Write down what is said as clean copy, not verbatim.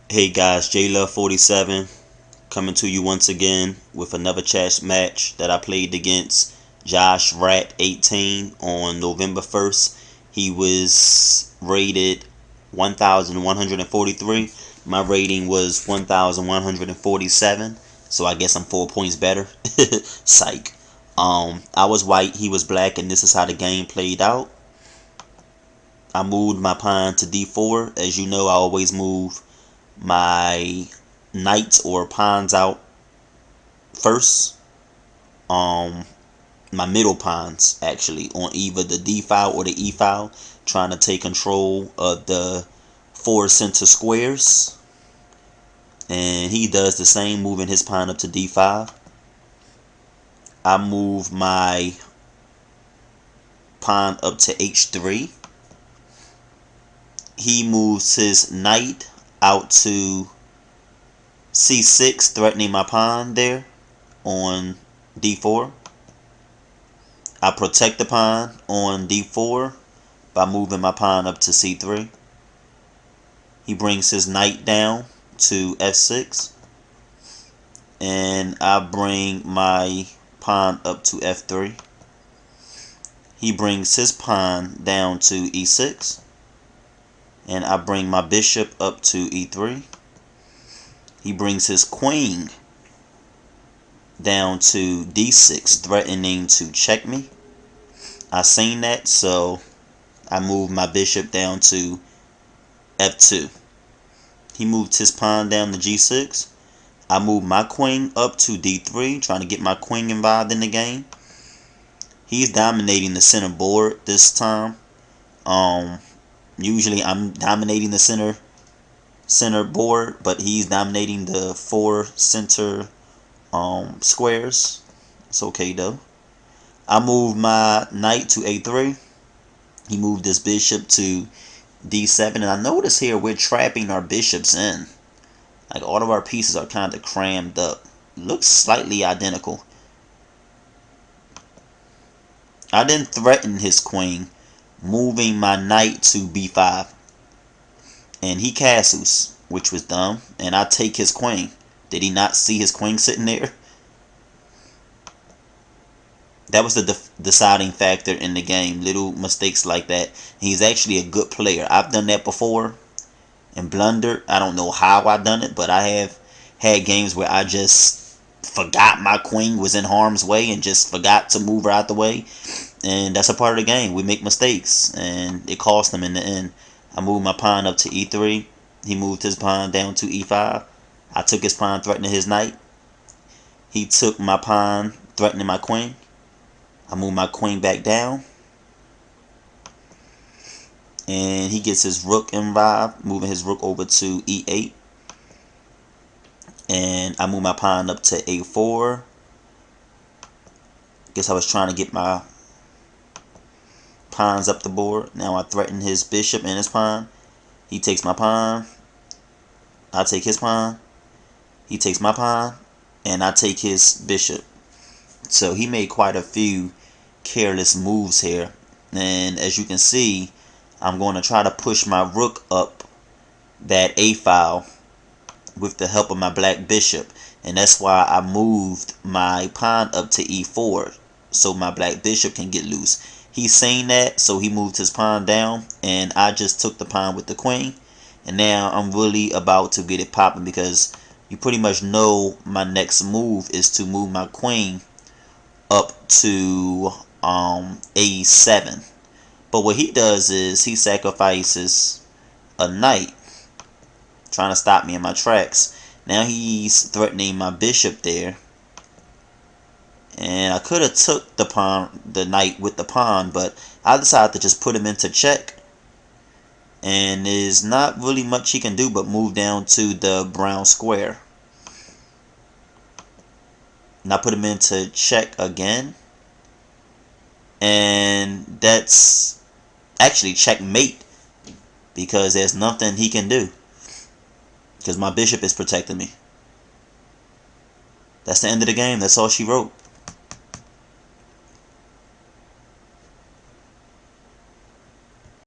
Hey guys, JLove47 coming to you once again with another chess match that I played against Joshrat18 on November 1st. He was rated 1,143. My rating was 1,147. So I guess I'm 4 points better. Psych. I was white, he was black, and this is how the game played out. I moved my pawn to d4. As you know, I always move my knights or pawns out first. My middle pawns actually on either the d file or the e file, trying to take control of the 4 center squares. And he does the same, moving his pawn up to d5. I move my pawn up to h3. He moves his knight out to c6, threatening my pawn there on d4. I protect the pawn on d4 by moving my pawn up to c3. He brings his knight down to f6, and I bring my pawn up to f3. He brings his pawn down to e6, and I bring my bishop up to e3. He brings his queen down to d6, threatening to check me. I seen that, so I moved my bishop down to f2. He moved his pawn down to g6. I moved my queen up to d3, trying to get my queen involved in the game. He's dominating the center board this time. Usually I'm dominating the center board, but he's dominating the 4 center squares. It's okay though. I moved my knight to a3. He moved his bishop to d7, and I notice here we're trapping our bishops in. Like, all of our pieces are kind of crammed up. Looks slightly identical. I didn't threaten his queen, moving my knight to b5, and he castles, which was dumb, and I take his queen. Did he not see his queen sitting there? That was the deciding factor in the game. Little mistakes like that. He's actually a good player. I've done that before and blundered. I don't know how I done it, but I have had games where I just forgot my queen was in harm's way and just forgot to move her out the way. And that's a part of the game. We make mistakes, and it cost him in the end. I moved my pawn up to e3. He moved his pawn down to e5. I took his pawn, threatening his knight. He took my pawn, threatening my queen. I move my queen back down, and he gets his rook involved, moving his rook over to e8. And I move my pawn up to a4. Guess I was trying to get my pawns up the board. Now I threaten his bishop and his pawn. He takes my pawn. I take his pawn. He takes my pawn, and I take his bishop. So he made quite a few careless moves here. And as you can see, I'm going to try to push my rook up that a file with the help of my black bishop. And that's why I moved my pawn up to e4, so my black bishop can get loose. He's saying that, so he moved his pawn down, and I just took the pawn with the queen. And now I'm really about to get it popping, because you pretty much know my next move is to move my queen up to a7. But what he does is he sacrifices a knight, trying to stop me in my tracks. Now he's threatening my bishop there, and I could have took the knight with the pawn, but I decided to just put him into check. And there's not really much he can do but move down to the brown square. And I put him into check again, and that's actually checkmate, because there's nothing he can do, because my bishop is protecting me. That's the end of the game. That's all she wrote.